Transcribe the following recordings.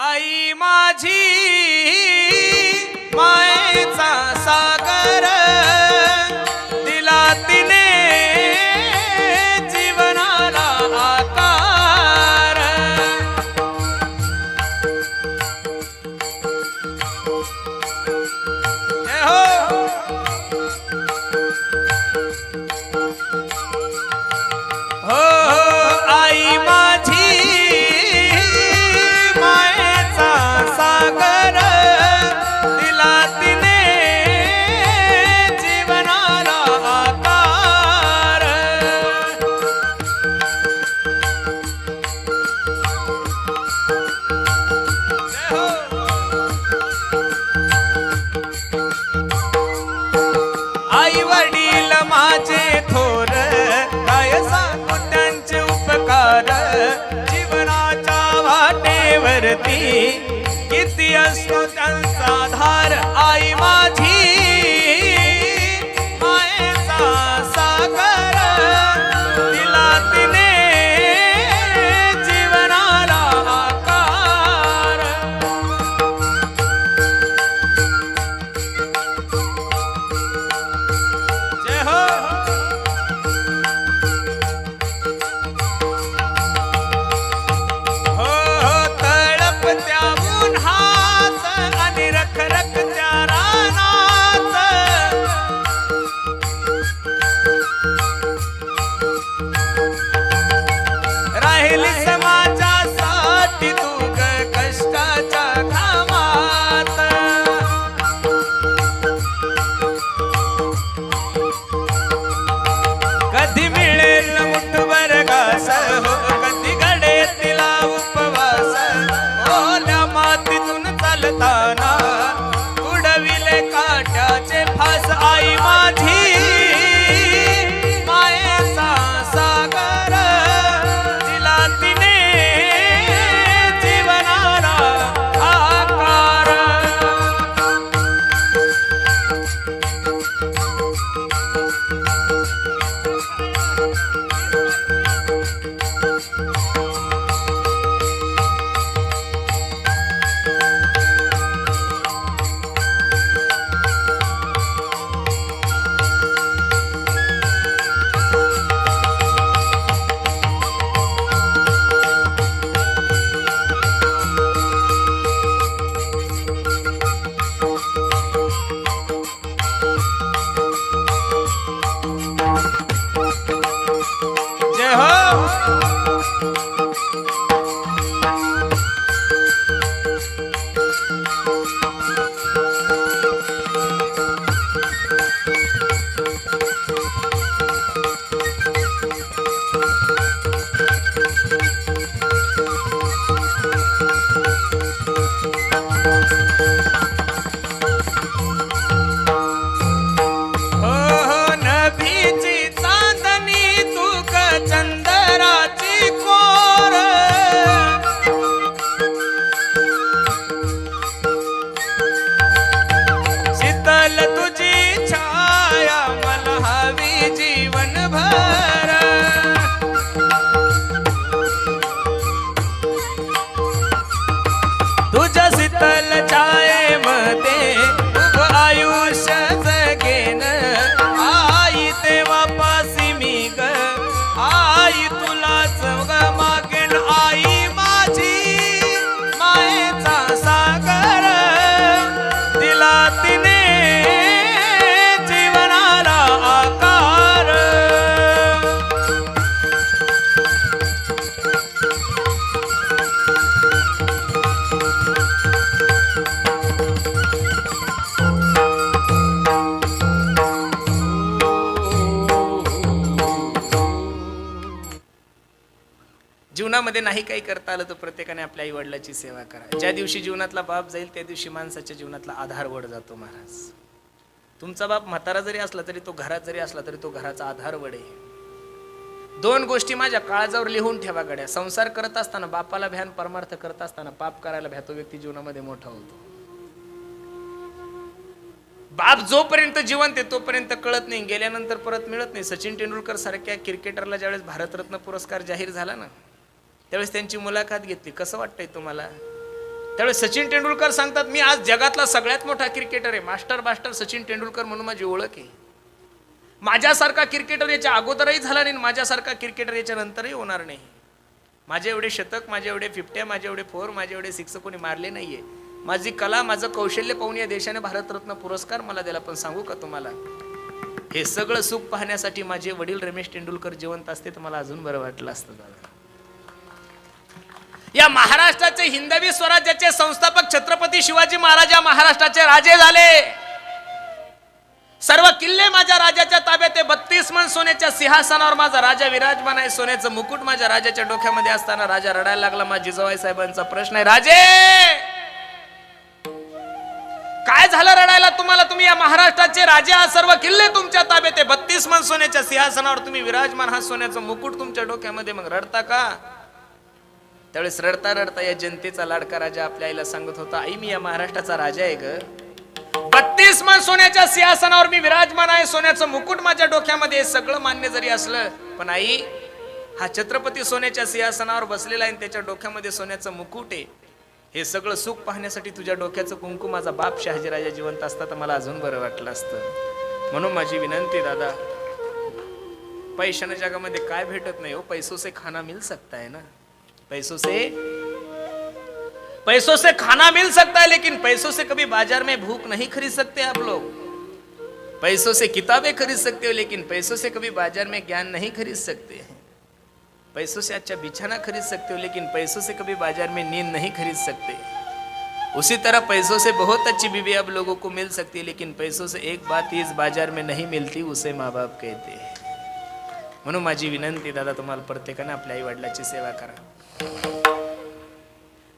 आई माझी मायेचा सागर दिला तिने जीवनाला आकार। हो आई माझी मायेचा सागर दिला तिने जीवनाला आकार। आई वडील माझे थोर काय सांगू त्यांचे उपकार। जीवनाच्या वाटेवरती किती असतो त्यांचा धार। आई माझी मायेचा सागर दिला तिने जीवनाला आकार। जय हो राहिली समाजासाठी तू कष्टाच्या घामात। कधी मिळेल मुठभर घास हो कधी घडे तिला उपवास। ओल्या मातीतून चालताना उडविले काट्याचे फास। आई माझी मायेचा सागर दिला तिने जीवनाला आकार। जय हो चंदराची कोर। शीतल तुझी छाया मला हवी जीवनभर। तुझ्या शीतल छायेमध्ये उभं आयुष्य जगेन। आई तेव्हापासी मी ग आई तुलाच मागेन। आई माझी मायेचा सागर दिला तिने जीवनाला आकार। जीवनामध्ये नाही काही करता आलं तर प्रत्येकाने आपल्या आई वडिलांची सेवा करा। ज्या दिवशी जीवनातला बाप जाईल त्या दिवशी माणसाच्या जीवनातला आधार वड जातो। महाराज तुमचा बाप म्हातारा जरी असला तरी तो घरात जरी असला तरी तो घराचा आधार वड आहे। दोन गोष्टी माझ्या काळजावर लिहून ठेवा गड्या। संसार करत असताना बापाला भ्यान, परमार्थ करत असताना पाप करायला भ्या, तो व्यक्ती जीवनामध्ये मोठा होतो। बाप जोपर्यंत जिवंत आहे तोपर्यंत कळत नाही, गेल्यानंतर परत मिळत नाही। सचिन तेंडुलकर सारख्या क्रिकेटरला ज्यावेळेस भारतरत्न पुरस्कार जाहीर झाला ना त्यावेळेस त्यांची मुलाखत घेतली। कसं वाटतंय तुम्हाला? त्यावेळेस सचिन तेंडुलकर सांगतात, मी आज जगातला सगळ्यात मोठा क्रिकेटर आहे, मास्टर सचिन तेंडुलकर म्हणून माझी ओळख आहे. माझ्यासारखा क्रिकेटर याच्या अगोदरही झाला नाही, माझ्यासारखा क्रिकेटर याच्या नंतरही होणार नाही. माझे एवढे शतक, माझे एवढे 50, माझे एवढे 4, माझे एवढे 6 कोणी मारले नाहीये. माझी कला, माझं कौशल्य पाहून या देशाने भारतरत्न पुरस्कार मला दिला. पण सांगू का तुम्हाला, हे सगळं सुख पाहण्यासाठी माझे वडील रमेश तेंडुलकर जिवंत असते तर मला अजून बरं वाटलं असतं दादा. या महाराष्ट्राचे हिंदवी स्वराज्याचे संस्थापक छत्रपती शिवाजी महाराज या महाराष्ट्राचे राजे झाले. सर्व किल्ले माझ्या राजाच्या ताब्यात आहे. 32 मन सोन्याच्या सिंहासनावर माझा राजा विराजमान आहे. सोन्याचं मुकुट माझ्या राजाच्या डोक्यामध्ये असताना राजा रडायला लागला. माझ्या जिजाबाई साहेबांचा प्रश्न आहे, राजे काय झालं रडायला तुम्हाला? तुम्ही या महाराष्ट्राचे राजे आहात, सर्व किल्ले तुमच्या ताब्यात आहे, 32 मन सोन्याच्या सिंहासनावर तुम्ही विराजमान आहात, सोन्याचं मुकुट तुमच्या डोक्यामध्ये, मग रडता का? त्यावेळेस रडता रडता या जनतेचा लाडका राजा आपल्या आईला सांगत होता, आई मी या महाराष्ट्राचा राजा आहे ग. 32 मन सोन्याच्या सिंहासनावर मी विराजमान आहे, सोन्याचं मुकुट माझ्या डोक्यामध्ये, सगळं मान्य जरी असलं पण आई हा छत्रपती सोन्याच्या सिंहासनावर बसलेला आहे, त्याच्या डोक्यामध्ये सोन्याचं मुकुट आहे. हे सगळं सुख पाहण्यासाठी तुझ्या डोक्याचं कुंकू माझा बाप शहाजीराजा जिवंत असता तर मला अजून बरं वाटलं असतं. म्हणून माझी विनंती दादा, पैशाच्या जगामध्ये काय भेटत नाही हो, पैसों से खाना मिल सकता है ना, पैसों से खाना मिल सकता है, लेकिन पैसों से कभी बाजार में भूख नहीं खरीद सकते आप लोग. पैसों से किताबें खरीद सकते हो, लेकिन पैसों से कभी बाजार में ज्ञान नहीं खरीद सकते. पैसों से अच्छा बिछाना खरीद सकते हो, लेकिन पैसों से कभी बाजार में नींद नहीं खरीद सकते. उसी तरह पैसों से बहुत अच्छी बीवी आप लोगों को मिल सकती है, लेकिन पैसों से एक बात इस बाजार में नहीं मिलती, उसे माँ बाप कहते हैं. म्हणून माझी विनंती दादा, तुम्हाला प्रत्येकाने आपल्या आई वडिलांची सेवा करा.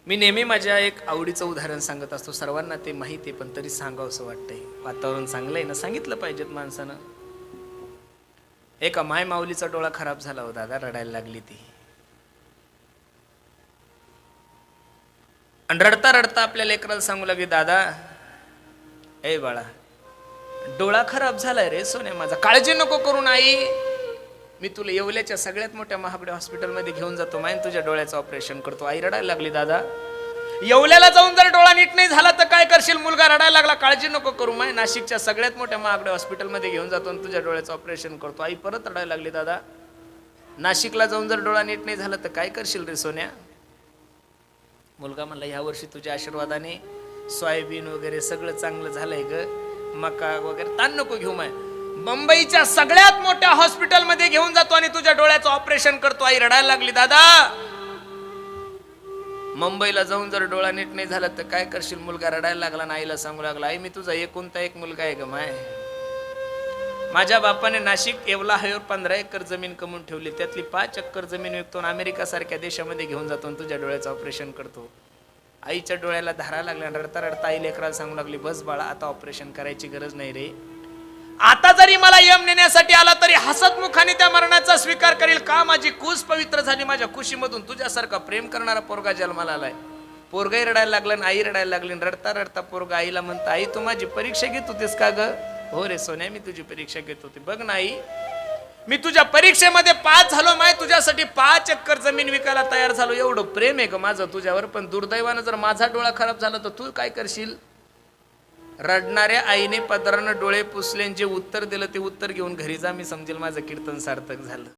मी नेहमी माझ्या एक आवडीचं उदाहरण सांगत असतो, सर्वांना ते माहिती आहे पण तरी सांगावं असं वाटतंय. वातावरण चांगलं आहे ना, सांगितलं पाहिजेत माणसानं. एका माय माऊलीचा डोळा खराब झाला हो दादा, रडायला लागली ती. आणि रडता रडता आपल्या लेकराला सांगू लागली, दादा ए बाळा डोळा खराब झालाय रे सोन्या माझा, काळजी नको करू आई, मी तुला येवल्याच्या सगळ्यात मोठ्या महागड्या हॉस्पिटलमध्ये घेऊन जातो, माय तुझ्या डोळ्याचं ऑपरेशन करतो. आई रडायला लागली, दादा येवल्याला जाऊन जर डोळा नीट नाही झाला तर काय करशील? मुलगा रडायला लागला, काळजी नको करू माय, नाशिकच्या सगळ्यात मोठ्या महागड्या हॉस्पिटलमध्ये घेऊन जातो आणि तुझ्या डोळ्याचं ऑपरेशन करतो. आई परत रडायला लागली, दादा नाशिकला जाऊन जर डोळा नीट नाही झाला तर काय करशील रे सोन्या? मुलगा म्हणला, ह्या वर्षी तुझ्या आशीर्वादाने सोयाबीन वगैरे सगळं चांगलं झालंय ग, मका वगैरे ताण नको घेऊ माय, मुंबईच्या सगळ्यात मोठ्या हॉस्पिटलमध्ये घेऊन जातो आणि तुझ्या डोळ्याचं ऑपरेशन करतो. आई रडायला लागली, दादा मुंबईला जाऊन जर डोळा नीट नाही झाला तर काय करशील? मुलगा रडायला लागला ना आईला सांगू लागला, आई मी तुझा एकुलता एक मुलगा आहे ग माय, माझ्या बापाने नाशिक येवला हायवेवर 15 एकर जमीन कमवून ठेवली, त्यातली 5 एकर जमीन विकतो आणि अमेरिका सारख्या देशामध्ये घेऊन जातो आणि तुझ्या डोळ्याचं ऑपरेशन करतो. आईच्या डोळ्याला धारा लागल्या, रडता रडता आई लेकराला सांगू लागली, बस बाळा आता ऑपरेशन करायची गरज नाही रे, आता जरी मला यम नेण्यासाठी आला तरी हसत मुखाने त्या मरणाचा स्वीकार करील का? माझी कुस पवित्र झाली, माझ्या कुशीमधून तुझ्यासारखा प्रेम करणारा पोरगा जन्माला आलाय. पोरगाही रडायला लागला आणि आई रडायला लागली. रडता रडता पोरगा आईला म्हणता, आई तू माझी परीक्षा घेत होतीस का ग? हो रे सोन्या मी तुझी परीक्षा घेत होती. बघ ना आई, मी तुझ्या परीक्षेमध्ये पास झालो, माय तुझ्यासाठी 5 एकर जमीन विकायला तयार झालो, एवढं प्रेम आहे ग माझं तुझ्यावर. पण दुर्दैवानं जर माझा डोळा खराब झाला तर तू काय करशील? रडणाऱ्या आईने पदरानं डोळे पुसले, जे उत्तर दिलं ते उत्तर घेऊन घरी जा, मी समजेल माझं कीर्तन सार्थक झालं.